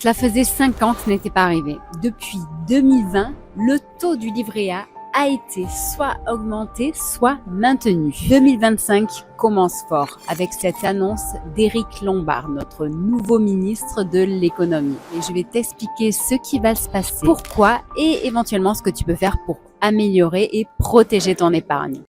Cela faisait 5 ans que ce n'était pas arrivé. Depuis 2020, le taux du livret A été soit augmenté, soit maintenu. 2025 commence fort avec cette annonce d'Éric Lombard, notre nouveau ministre de l'économie. Et je vais t'expliquer ce qui va se passer, pourquoi et éventuellement ce que tu peux faire pour améliorer et protéger ton épargne.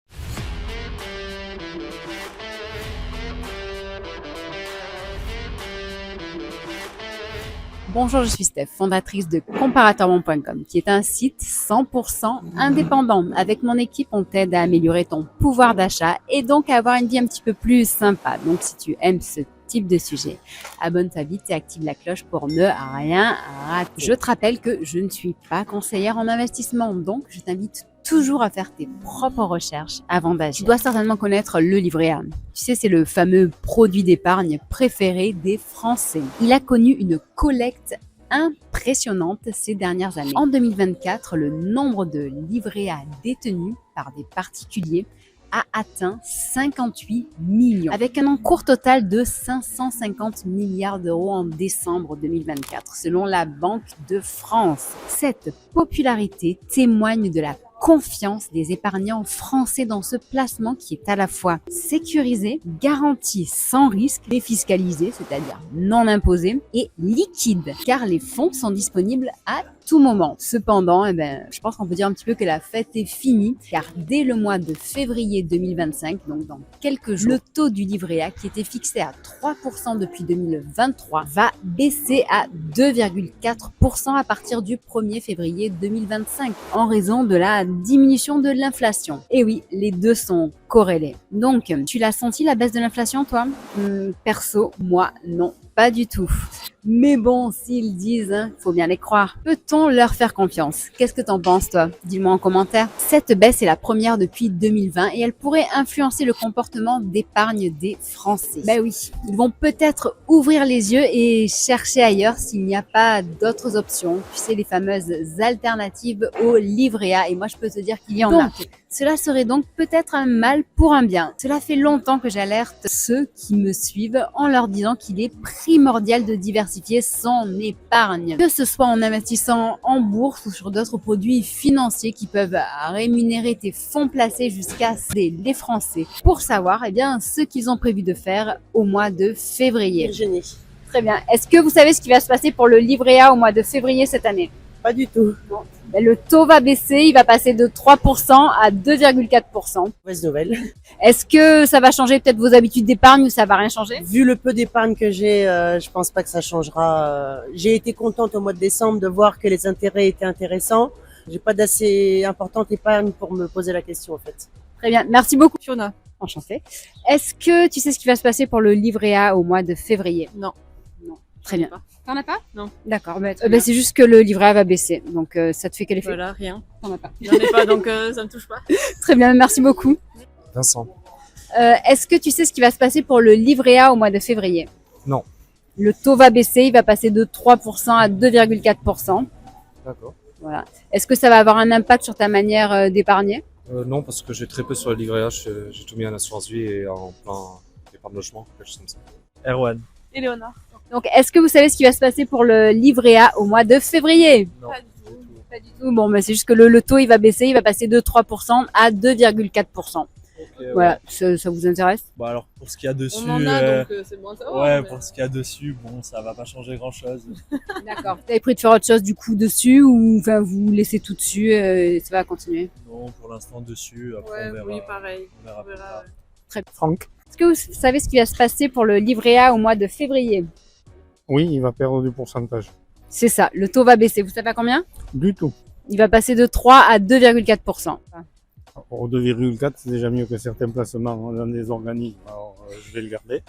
Bonjour, je suis Steph, fondatrice de comparatormonde.com, qui est un site 100% indépendant. Avec mon équipe, on t'aide à améliorer ton pouvoir d'achat et donc à avoir une vie un petit peu plus sympa. Donc, si tu aimes ce type de sujet, abonne-toi vite et active la cloche pour ne rien rater. Je te rappelle que je ne suis pas conseillère en investissement, donc je t'invite toujours à faire tes propres recherches avant d'agir. Tu dois certainement connaître le livret A. Tu sais, c'est le fameux produit d'épargne préféré des Français. Il a connu une collecte impressionnante ces dernières années. En 2024, le nombre de livrets A détenus par des particuliers a atteint 58 millions, avec un encours total de 550 milliards d'euros en décembre 2024, selon la Banque de France. Cette popularité témoigne de la confiance des épargnants français dans ce placement qui est à la fois sécurisé, garanti sans risque, défiscalisé, c'est-à-dire non imposé, et liquide, car les fonds sont disponibles à tout moment. Cependant, je pense qu'on peut dire un petit peu que la fête est finie, car dès le mois de février 2025, donc dans quelques jours, le taux du livret A, qui était fixé à 3% depuis 2023, va baisser à 2,4% à partir du 1er février 2025, en raison de la diminution de l'inflation. Et oui, les deux sont corrélés. Donc, tu l'as senti la baisse de l'inflation, toi? Perso, moi, non, pas du tout. Mais bon, s'ils disent, faut bien les croire. Peut-on leur faire confiance? Qu'est-ce que t'en penses, toi? Dis-moi en commentaire. Cette baisse est la première depuis 2020 et elle pourrait influencer le comportement d'épargne des Français. Ben oui, ils vont peut-être ouvrir les yeux et chercher ailleurs s'il n'y a pas d'autres options. Tu sais, les fameuses alternatives au livret A. Et moi, je peux te dire qu'il y en a. Cela serait donc peut-être un mal pour un bien. Cela fait longtemps que j'alerte ceux qui me suivent en leur disant qu'il est primordial de diversifier son épargne. Que ce soit en investissant en bourse ou sur d'autres produits financiers qui peuvent rémunérer tes fonds placés jusqu'à les Français. Pour savoir ce qu'ils ont prévu de faire au mois de février. Virginie. Très bien. Est-ce que vous savez ce qui va se passer pour le livret A au mois de février cette année? Pas du tout. Non. Le taux va baisser, il va passer de 3% à 2,4%. Mauvaise nouvelle. Est-ce que ça va changer peut-être vos habitudes d'épargne ou ça va rien changer? Vu le peu d'épargne que j'ai, je pense pas que ça changera. J'ai été contente au mois de décembre de voir que les intérêts étaient intéressants. J'ai pas d'assez importante épargne pour me poser la question en fait. Très bien, merci beaucoup Fiona. Enchantée. Est-ce que tu sais ce qui va se passer pour le livret A au mois de février? Non. Non. Très bien. T'en as pas? Non. D'accord. C'est juste que le livret A va baisser. Donc ça te fait quel effet? Voilà, rien. T'en as pas. J'en ai pas, donc ça me touche pas. Très bien, merci beaucoup. Vincent. Est-ce que tu sais ce qui va se passer pour le livret A au mois de février? Non. Le taux va baisser, il va passer de 3% à 2,4%. D'accord. Voilà. Est-ce que ça va avoir un impact sur ta manière d'épargner? Non, parce que j'ai très peu sur le livret A. J'ai tout mis en assurance vie et en plan épargne logement, quelque chose comme ça. Erwan. Éléonore. Donc, est-ce que vous savez ce qui va se passer pour le livret A au mois de février? Non. Pas du tout. Pas du tout. Bon, c'est juste que le taux, il va baisser, il va passer de 3% à 2,4%. Okay, Voilà, ça vous intéresse? Bon alors pour ce qu'il y a dessus, On en a, donc c'est bon à savoir. ouais, mais- pour ce qu'il y a dessus, bon ça va pas changer grand chose. D'accord. Vous avez pris de faire autre chose du coup dessus ou vous laissez tout dessus et ça va continuer? Non, pour l'instant dessus, après Ouais, on verra. oui, pareil. On verra On plus verra, tard. ouais. Franck. Est-ce que vous savez ce qui va se passer pour le livret A au mois de février? Oui, il va perdre du pourcentage. C'est ça, le taux va baisser. Vous savez à combien? Du tout. Il va passer de 3 à 2,4%. Au 2,4, c'est déjà mieux que certains placements dans des organismes. Alors, je vais le garder.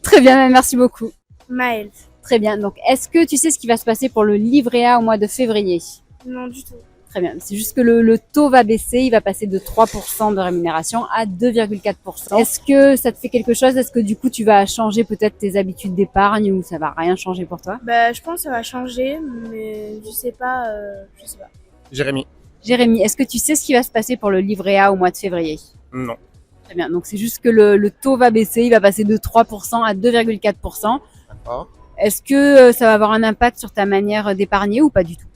Très bien, merci beaucoup. Maëlle. Très bien. Donc, est-ce que tu sais ce qui va se passer pour le livret A au mois de février? Non, du tout. Très bien. C'est juste que le taux va baisser. Il va passer de 3% de rémunération à 2,4%. Est-ce que ça te fait quelque chose? Est-ce que du coup, tu vas changer peut-être tes habitudes d'épargne ou ça va rien changer pour toi? Je pense que ça va changer, mais je sais pas. Jérémy. Jérémy, est-ce que tu sais ce qui va se passer pour le livret A au mois de février? Non. Très bien. Donc, c'est juste que le taux va baisser. Il va passer de 3% à 2,4%. D'accord. Est-ce que ça va avoir un impact sur ta manière d'épargner ou pas du tout?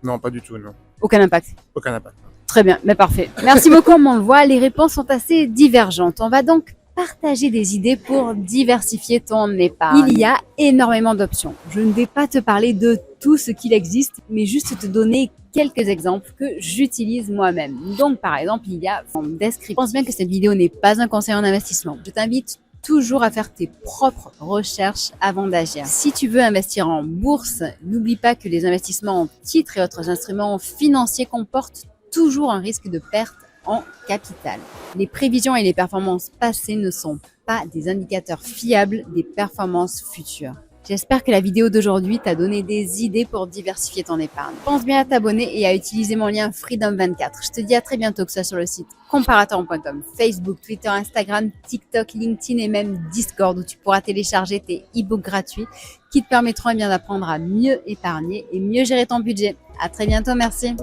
Non, pas du tout, non. Aucun impact. Aucun impact. Très bien, mais parfait. Merci beaucoup, on le voit, les réponses sont assez divergentes. On va donc partager des idées pour diversifier ton épargne. Il y a énormément d'options. Je ne vais pas te parler de tout ce qu'il existe, mais juste te donner quelques exemples que j'utilise moi-même. Donc, par exemple, il y a en description. Je pense bien que cette vidéo n'est pas un conseil en investissement. Je t'invite toujours à faire tes propres recherches avant d'agir. Si tu veux investir en bourse, n'oublie pas que les investissements en titres et autres instruments financiers comportent toujours un risque de perte en capital. Les prévisions et les performances passées ne sont pas des indicateurs fiables des performances futures. J'espère que la vidéo d'aujourd'hui t'a donné des idées pour diversifier ton épargne. Pense bien à t'abonner et à utiliser mon lien Freedom24. Je te dis à très bientôt, que ce soit sur le site comparator.com, Facebook, Twitter, Instagram, TikTok, LinkedIn et même Discord, où tu pourras télécharger tes e-books gratuits qui te permettront d'apprendre à mieux épargner et mieux gérer ton budget. À très bientôt, merci.